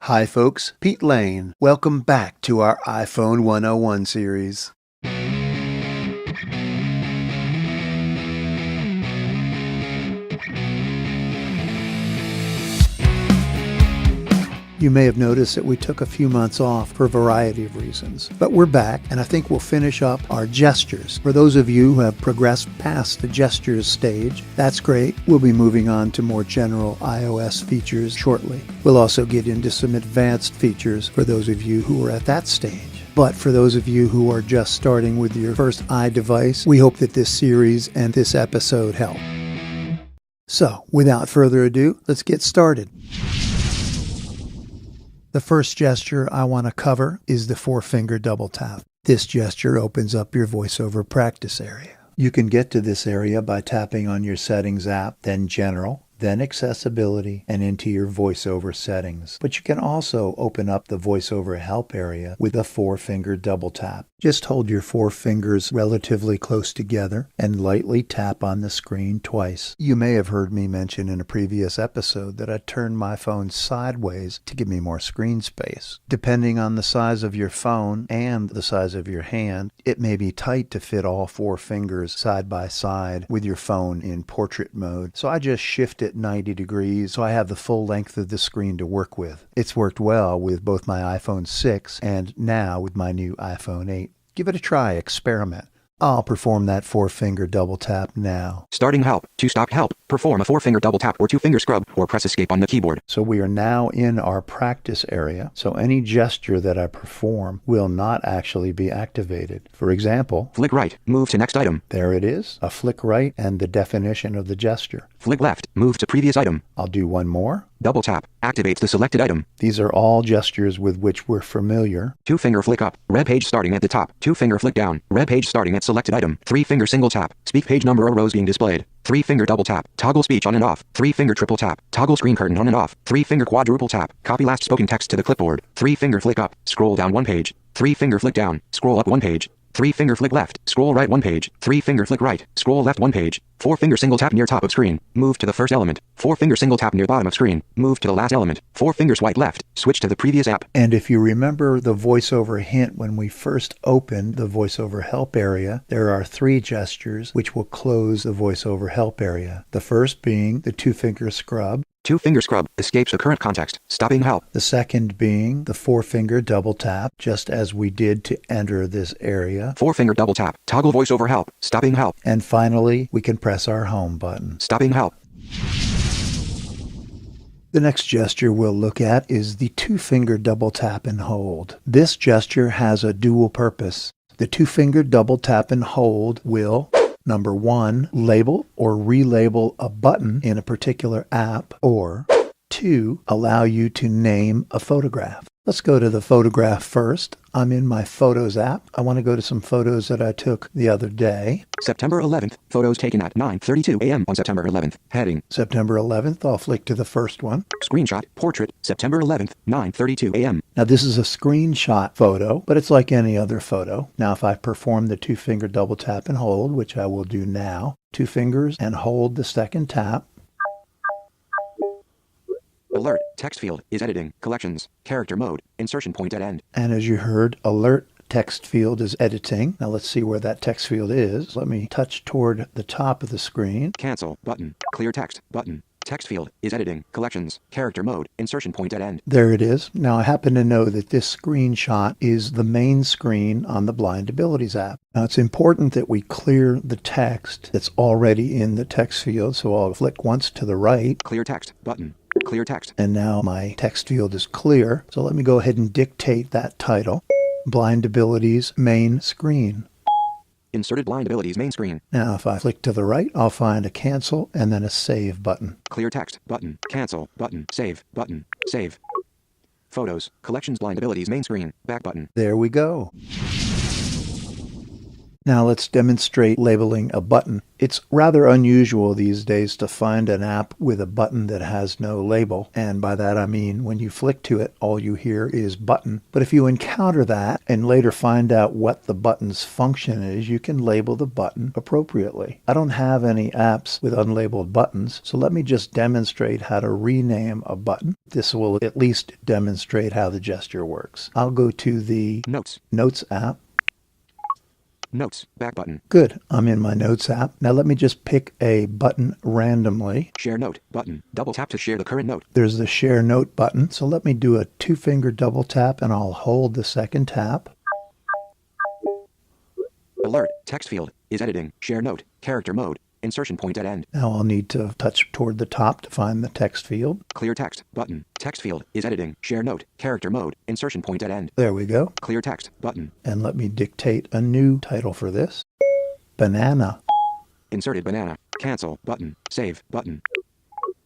Hi folks, Pete Lane. Welcome back to our iPhone 101 series. You may have noticed that we took a few months off for a variety of reasons, but we're back and I think we'll finish up our gestures. For those of you who have progressed past the gestures stage, that's great. We'll be moving on to more general iOS features shortly. We'll also get into some advanced features for those of you who are at that stage. But for those of you who are just starting with your first iDevice, we hope that this series and this episode help. So, without further ado, let's get started. The first gesture I want to cover is the four-finger double tap. This gesture opens up your VoiceOver practice area. You can get to this area by tapping on your Settings app, then General, then Accessibility, and into your VoiceOver settings. But you can also open up the VoiceOver Help area with a four-finger double tap. Just hold your four fingers relatively close together and lightly tap on the screen twice. You may have heard me mention in a previous episode that I turned my phone sideways to give me more screen space. Depending on the size of your phone and the size of your hand, it may be tight to fit all four fingers side by side with your phone in portrait mode. So I just shift it 90 degrees so I have the full length of the screen to work with. It's worked well with both my iPhone 6 and now with my new iPhone 8. Give it a try, experiment. I'll perform that four-finger double tap now. Starting help. To stop help, perform a four-finger double tap or two-finger scrub or press escape on the keyboard. So we are now in our practice area, so any gesture that I perform will not actually be activated. For example, flick right, move to next item. There it is, a flick right and the definition of the gesture. Flick left, move to previous item. I'll do one more. Double tap, activates the selected item. These are all gestures with which we're familiar. Two-finger flick up, red page starting at the top. Two-finger flick down, red page starting at selected item. Three-finger single tap, speak page number or rows being displayed. Three-finger double tap, toggle speech on and off. Three-finger triple tap, toggle screen curtain on and off. Three-finger quadruple tap, copy last spoken text to the clipboard. Three-finger flick up, scroll down one page. Three-finger flick down, scroll up one page. Three-finger flick left, scroll right one page. Three-finger flick right, scroll left one page. Four-finger single tap near top of screen, move to the first element. Four-finger single tap near bottom of screen, move to the last element. Four-finger swipe left, switch to the previous app. And if you remember the VoiceOver hint when we first opened the VoiceOver Help area, there are three gestures which will close the VoiceOver Help area. The first being the two-finger scrub. Two-finger scrub, escapes a current context, stopping help. The second being the four-finger double tap, just as we did to enter this area. Four-finger double tap, toggle VoiceOver Help, stopping help. And finally, we can press our home button. Stopping help. The next gesture we'll look at is the two-finger double tap and hold. This gesture has a dual purpose. The two-finger double tap and hold will, number one, label or relabel a button in a particular app, or two, allow you to name a photograph. Let's go to the photograph first. I'm in my Photos app. I want to go to some photos that I took the other day. September 11th, photos taken at 9:32 a.m. on September 11th. Heading. September 11th, I'll flick to the first one. Screenshot, portrait, September 11th, 9:32 a.m. Now this is a screenshot photo, but it's like any other photo. Now if I perform the two-finger double tap and hold, which I will do now, two fingers and hold the second tap. Alert, text field, is editing, collections, character mode, insertion point at end. And as you heard, alert text field is editing. Now let's see where that text field is. Let me touch toward the top of the screen. Cancel, button, clear text, button. Text field is editing, collections, character mode, insertion point at end. There it is. Now I happen to know that this screenshot is the main screen on the Blind Abilities app. Now it's important that we clear the text that's already in the text field, so I'll flick once to the right. Clear text, button. Clear text. And now my text field is clear. So let me go ahead and dictate that title. Blind Abilities main screen. Inserted Blind Abilities main screen. Now if I flick to the right, I'll find a cancel and then a save button. Clear text, button. Cancel, button. Save, button. Save. Photos, collections Blind Abilities main screen, back button. There we go. Now let's demonstrate labeling a button. It's rather unusual these days to find an app with a button that has no label, and by that I mean when you flick to it, all you hear is button. But if you encounter that and later find out what the button's function is, you can label the button appropriately. I don't have any apps with unlabeled buttons, so let me just demonstrate how to rename a button. This will at least demonstrate how the gesture works. I'll go to the Notes app. Notes, back button. Good. I'm in my Notes app. Now let me just pick a button randomly. Share note button. Double tap to share the current note. There's the Share Note button. So let me do a 2-finger double tap and I'll hold the second tap. Alert, text field, is editing, share note, character mode, insertion point at end. Now I'll need to touch toward the top to find the text field. Clear text, button, text field, is editing, share note, character mode, insertion point at end. There we go. Clear text, button. And let me dictate a new title for this. Banana. Inserted banana, cancel, button, save, button.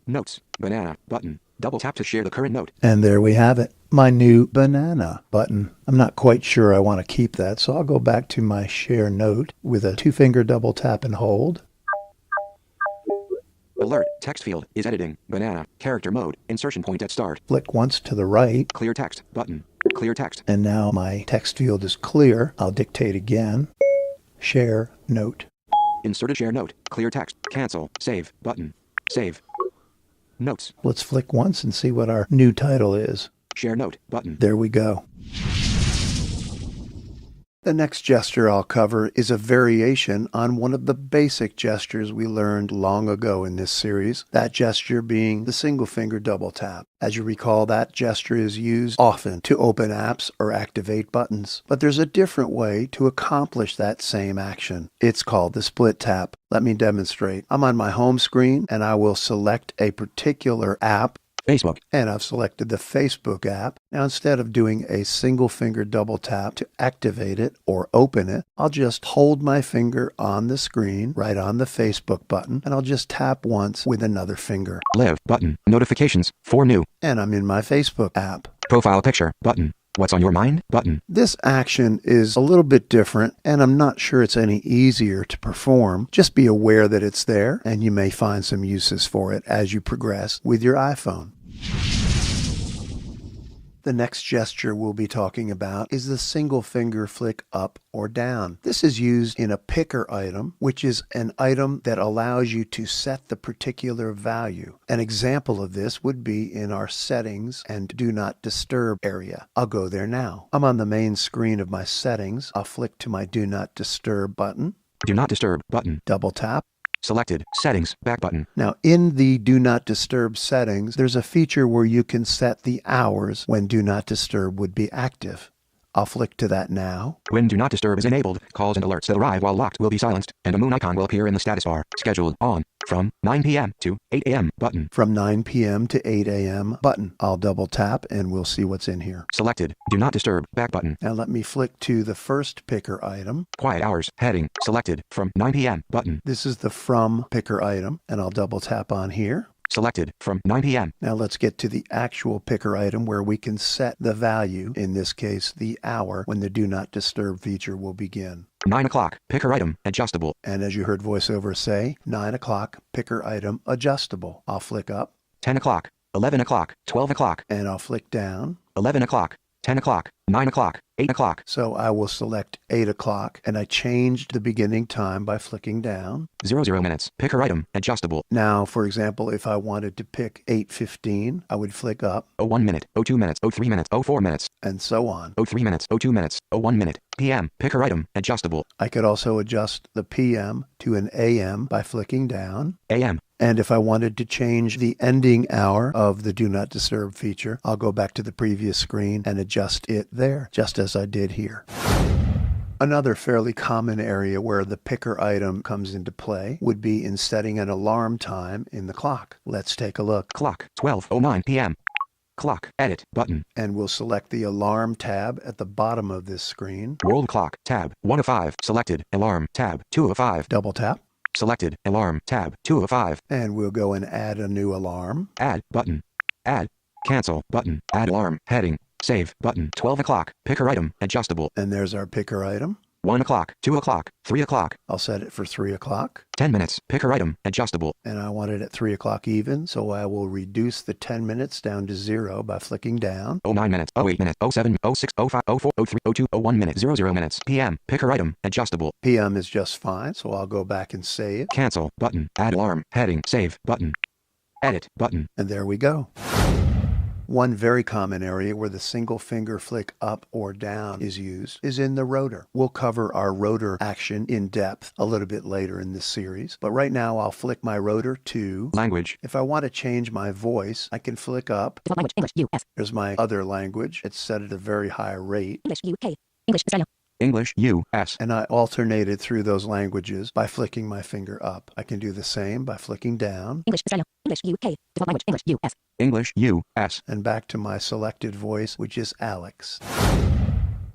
Notes, banana, button. Double tap to share the current note. And there we have it, my new banana button. I'm not quite sure I want to keep that, so I'll go back to my Share Note with a 2-finger double tap and hold. Alert, text field, is editing, banana, character mode, insertion point at start. Flick once to the right. Clear text, button, clear text. And now my text field is clear. I'll dictate again. Share Note. Inserted share note, clear text, cancel, save, button, save. Notes. Let's flick once and see what our new title is. Share note, button. There we go. The next gesture I'll cover is a variation on one of the basic gestures we learned long ago in this series, that gesture being the single finger double tap. As you recall, that gesture is used often to open apps or activate buttons. But there's a different way to accomplish that same action. It's called the split tap. Let me demonstrate. I'm on my home screen and I will select a particular app. Facebook. And I've selected the Facebook app. Now instead of doing a single finger double tap to activate it or open it, I'll just hold my finger on the screen, right on the Facebook button, and I'll just tap once with another finger. Live, button. Notifications, for new. And I'm in my Facebook app. Profile picture, button. What's on your mind, button. This action is a little bit different, and I'm not sure it's any easier to perform. Just be aware that it's there, and you may find some uses for it as you progress with your iPhone. The next gesture we'll be talking about is the single finger flick up or down. This is used in a picker item, which is an item that allows you to set the particular value. An example of this would be in our settings and do not disturb area. I'll go there now. I'm on the main screen of my settings. I'll flick to my do not disturb button. Do not disturb, button. Double tap. Selected, settings, back button. Now in the do not disturb settings, there's a feature where you can set the hours when do not disturb would be active. I'll flick to that now. When do not disturb is enabled, calls and alerts that arrive while locked will be silenced, and a moon icon will appear in the status bar. Scheduled on from 9 p.m. to 8 a.m. button. From 9 p.m. to 8 a.m. button. I'll double tap and we'll see what's in here. Selected, do not disturb, back button. Now let me flick to the first picker item. Quiet hours, heading, selected, from 9 p.m. button. This is the from picker item, and I'll double tap on here. Selected, from 9 p.m. Now let's get to the actual picker item where we can set the value, in this case the hour, when the do not disturb feature will begin. 9 o'clock, picker item, adjustable. And as you heard VoiceOver say, 9 o'clock, picker item, adjustable. I'll flick up. 10 o'clock, 11 o'clock, 12 o'clock. And I'll flick down. 11 o'clock, 10 o'clock, 9 o'clock, 8 o'clock. So I will select 8 o'clock, and I changed the beginning time by flicking down. 00 minutes, picker item, adjustable. Now, for example, if I wanted to pick 8:15, I would flick up. 01 minute, 02 minutes, 03 minutes, 04 minutes. And so on. 03 minutes, 02 minutes, 01 minute, PM, picker item, adjustable. I could also adjust the PM to an AM by flicking down. AM. And if I wanted to change the ending hour of the Do Not Disturb feature, I'll go back to the previous screen and adjust it there, just as I did here. Another fairly common area where the picker item comes into play would be in setting an alarm time in the clock. Let's take a look. Clock, 12:09 p.m. Clock, edit, button. And we'll select the alarm tab at the bottom of this screen. World clock, tab, 1:05, selected, alarm, tab, 2:05. Double tap. Selected, alarm, tab, 2:05. And we'll go and add a new alarm. Add, button. Add, cancel, button. Add alarm, heading, save, button. 12 o'clock, picker item, adjustable. And there's our picker item. 1 o'clock, 2 o'clock, 3 o'clock. I'll set it for 3 o'clock. 10 minutes, pick her item, adjustable. And I want it at 3 o'clock even, so I will reduce the 10 minutes down to 0 by flicking down. 09 minutes, 08 minutes, 07, 06, 05, 04, 03, 02, 01 minute, 00 minutes. PM, pick her item, adjustable. PM is just fine, so I'll go back and save. Cancel, button, add alarm, heading, save, button. Edit, button. And there we go. One very common area where the single finger flick up or down is used is in the rotor. We'll cover our rotor action in depth a little bit later in this series, but right now I'll flick my rotor to language. If I want to change my voice, I can flick up. Default language, English, US. There's my other language. It's set at a very high rate. English, UK. English, Australia. English, U.S. And I alternated through those languages by flicking my finger up. I can do the same by flicking down. English, Australia. English, UK. Default language, English, US. English, U.S. And back to my selected voice, which is Alex.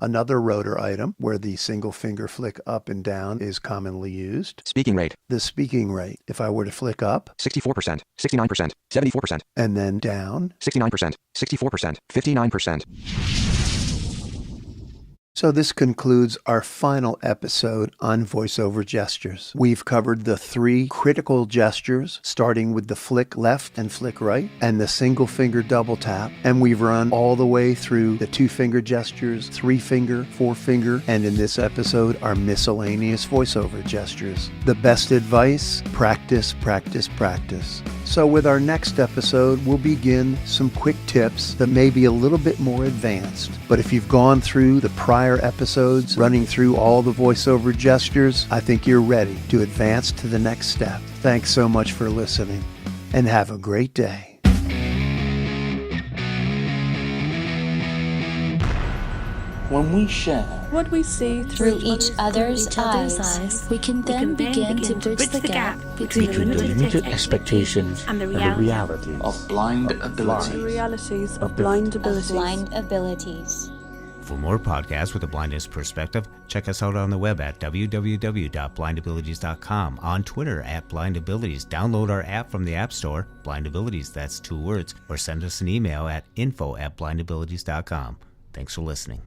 Another rotor item where the single finger flick up and down is commonly used. Speaking rate. The speaking rate. If I were to flick up, 64%, 69%, 74%. And then down, 69%, 64%, 59%. So this concludes our final episode on voiceover gestures. We've covered the 3 critical gestures, starting with the flick left and flick right, and the single finger double tap. And we've run all the way through the 2-finger gestures, 3-finger, 4-finger, and in this episode, our miscellaneous voiceover gestures. The best advice, practice, practice, practice. So with our next episode, we'll begin some quick tips that may be a little bit more advanced. But if you've gone through the prior episodes, running through all the voiceover gestures, I think you're ready to advance to the next step. Thanks so much for listening, and have a great day. When we share what we see through each other's eyes, we can then begin to bridge the gap between the limited expectations and the realities of blind abilities. The realities of blind abilities. For more podcasts with a blindness perspective, check us out on the web at www.blindabilities.com, on Twitter at blindabilities. Download our app from the App Store, blindabilities, that's 2 words, or send us an email at info@blindabilities.com. Thanks for listening.